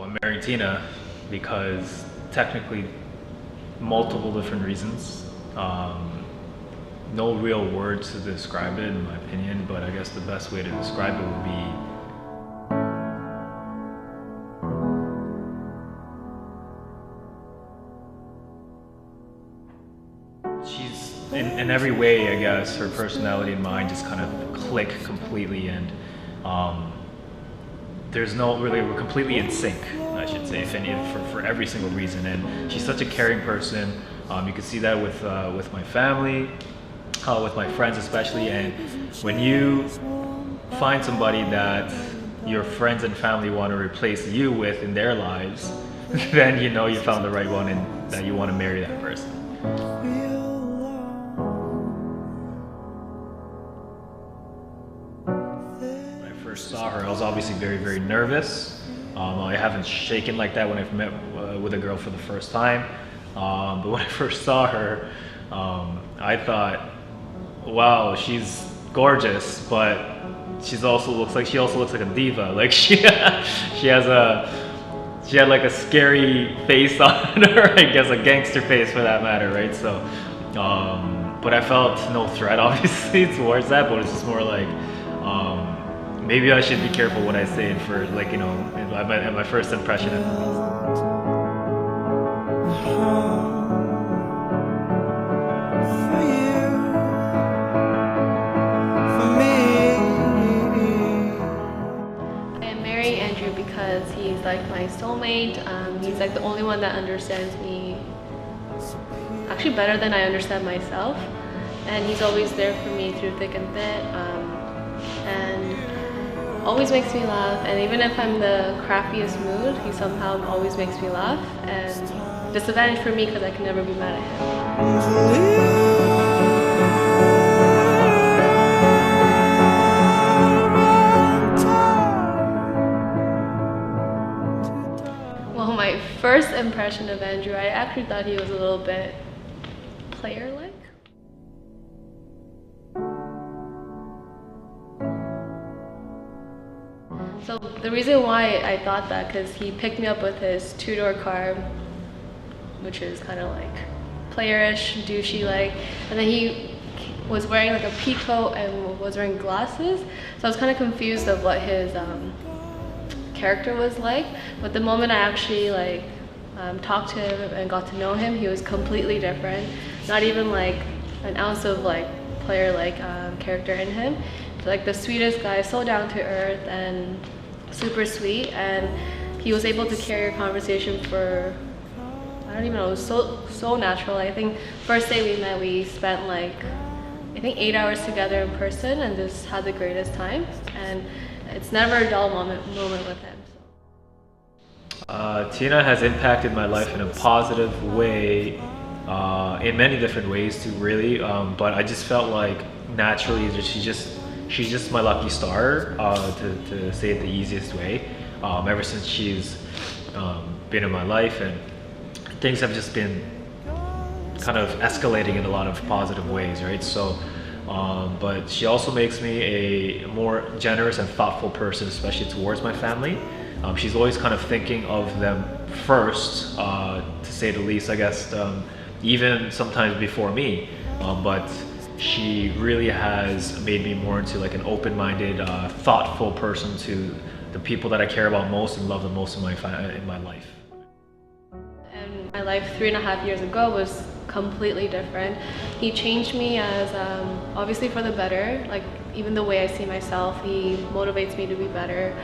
I'm marrying Tina because technically multiple different reasons. No real words to describe it in my opinion, but I guess the best way to describe it would be she's in every way, I guess, her personality and mine just kind of click completely, and there's no really, we're completely in sync, I should say, if any, for every single reason. And she's such a caring person. You can see that with my family, with my friends especially. And when you find somebody that your friends and family want to replace you with in their lives, then you know you found the right one and that you want to marry that person. First saw her, I was obviously very, very nervous. I haven't shaken like that when I've met with a girl for the first time. But when I first saw her, I thought, wow, she's gorgeous, but she also looks like a diva. Like she had like a scary face on her, I guess a gangster face for that matter, right? So, but I felt no threat obviously towards that, but it's just more like, maybe I should be careful what I say for, like, you know, in my first impression at least. I marry Andrew because he's like my soulmate. He's like the only one that understands me actually better than I understand myself, and he's always there for me through thick and thin. And always makes me laugh, and even if I'm the crappiest mood, he somehow always makes me laugh. And disadvantage for me because I can never be mad at him. Well, my first impression of Andrew, I actually thought he was a little bit player-like. So the reason why I thought that, because he picked me up with his two-door car, which is kind of like playerish, douchey like, and then he was wearing like a pea coat and was wearing glasses. So I was kind of confused of what his character was like. But the moment I actually like talked to him and got to know him, he was completely different. Not even like an ounce of like player-like character in him. Like the sweetest guy, so down to earth and super sweet, and he was able to carry a conversation for, I don't even know, it was so natural. I think first day we met, we spent like I think 8 hours together in person and just had the greatest time, and it's never a dull moment with him. Tina has impacted my life in a positive way, in many different ways too, really. But I just felt like naturally she's just my lucky star, to say it the easiest way. Ever since she's been in my life, and things have just been kind of escalating in a lot of positive ways, right? So, but she also makes me a more generous and thoughtful person, especially towards my family. She's always kind of thinking of them first, to say the least, I guess, even sometimes before me. But she really has made me more into like an open-minded, thoughtful person to the people that I care about most and love the most in my life. And my life 3.5 years ago was completely different. He changed me as obviously for the better. Like even the way I see myself, he motivates me to be better,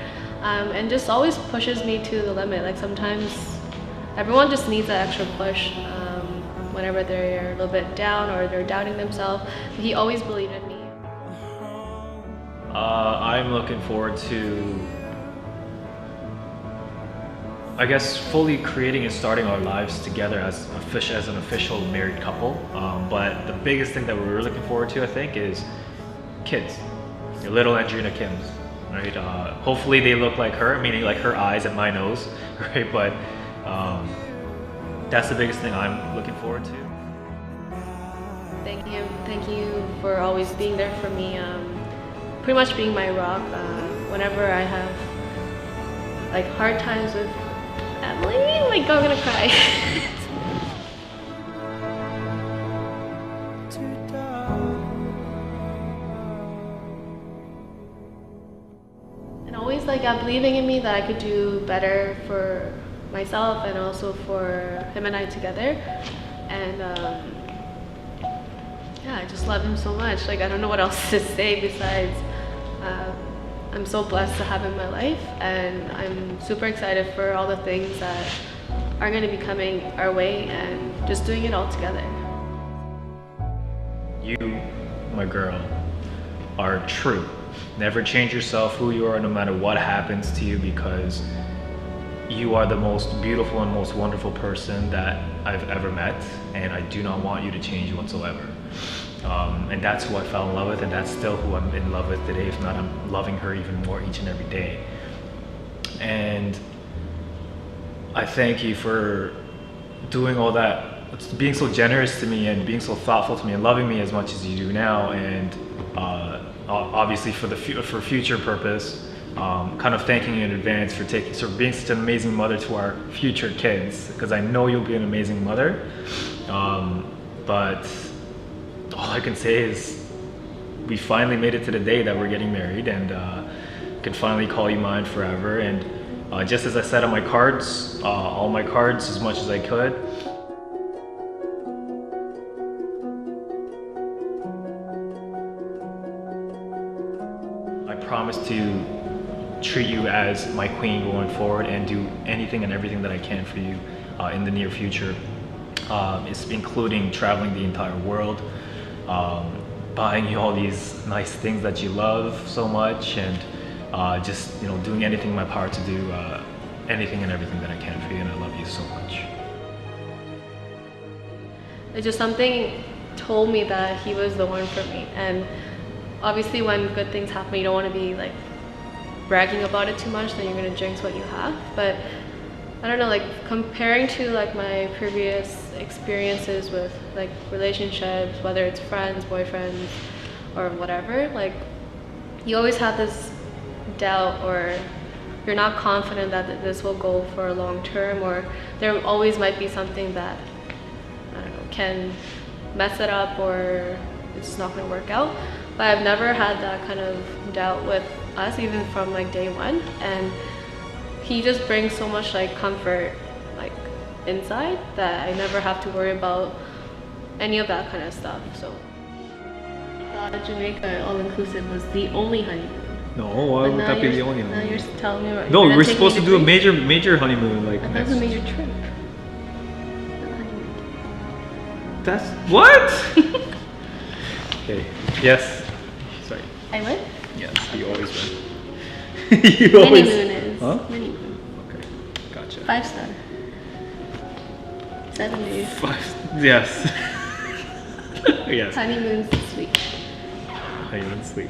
and just always pushes me to the limit. Like sometimes everyone just needs that extra push. Whenever they're a little bit down or they're doubting themselves. He always believed in me. I'm looking forward to, I guess, fully creating and starting our lives together as an official married couple. But the biggest thing that we're looking forward to, I think, is kids. Your little Andrina Kims, right? Hopefully they look like her, meaning like her eyes and my nose, right? But that's the biggest thing I'm looking forward to. Thank you for always being there for me. Pretty much being my rock. Whenever I have like hard times with Emily? Oh my god, I'm gonna cry. And always like believing in me that I could do better for myself and also for him and I together. And yeah, I just love him so much. Like I don't know what else to say besides I'm so blessed to have him in my life, and I'm super excited for all the things that are going to be coming our way and just doing it all together. You, my girl, are true. Never change yourself, who you are, no matter what happens to you, because you are the most beautiful and most wonderful person that I've ever met, and I do not want you to change whatsoever. And that's who I fell in love with, and that's still who I'm in love with today. If not, I'm loving her even more each and every day. And I thank you for doing all that, being so generous to me and being so thoughtful to me and loving me as much as you do now. And obviously for future purpose, kind of thanking you in advance for being such an amazing mother to our future kids, because I know you'll be an amazing mother. But all I can say is we finally made it to the day that we're getting married, and can finally call you mine forever. And just as I said on my cards, all my cards as much as I could. I promise to treat you as my queen going forward and do anything and everything that I can for you in the near future. It's including traveling the entire world, buying you all these nice things that you love so much, and just doing anything in my power to do anything and everything that I can for you. And I love you so much. It's just something told me that he was the one for me. And obviously when good things happen, you don't want to be like bragging about it too much, then you're going to jinx what you have. But I don't know, like comparing to like my previous experiences with like relationships, whether it's friends, boyfriends, or whatever, like you always have this doubt, or you're not confident that this will go for a long term, or there always might be something that, I don't know, can mess it up, or it's not going to work out. But I've never had that kind of doubt with us, even from like day one. And he just brings so much like comfort like inside that I never have to worry about any of that kind of stuff. So I thought Jamaica all-inclusive was the only honeymoon. No, why would that be the only Now honeymoon? you're telling me right. No, we're supposed to do a major honeymoon like That next. was a major trip. That's what? Okay. Yes. Sorry. I went? Yes, you always win. You always. Honeymoon is. Huh? Honeymoon. Okay. Gotcha. 5-star. 7 days. Yes. Yes. Honeymoon's this week. Honeymoon sleep.